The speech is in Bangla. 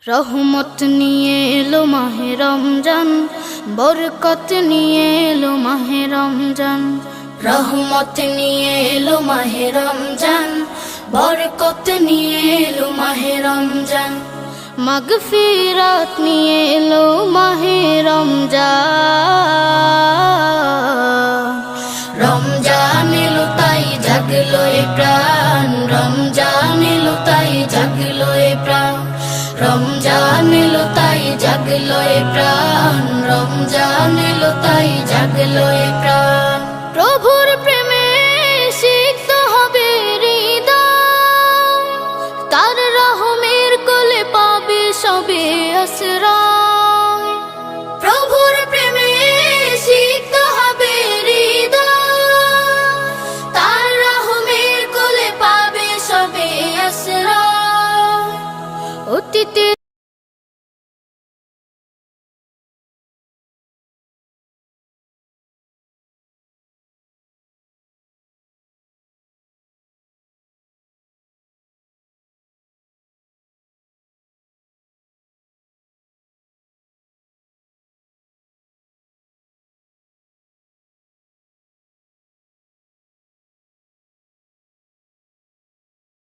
রহমত নিয়ে এলো মাহে রমজান, বরকত নিয়ে এলো মাহে রমজান। রহমত নিয়ে এলো মাহে রমজান, বরকত নিয়ে এলো মাহে রমজান। মাগফিরাত নিয়ে এলো মাহে রমজান। রমজান এলো তাই জাগলো এ প্রাণ, রমজান এলো তাই জাগলো এ প্রাণ। রমজান এলো তাই জাগলো এ প্রাণ, রমজান এলো তাই জাগলো এ প্রাণ। প্রভুর প্রেমে সিক্ত হবে হৃদয়, তার রহমের কোলে পাবে সবে আশ্রয়।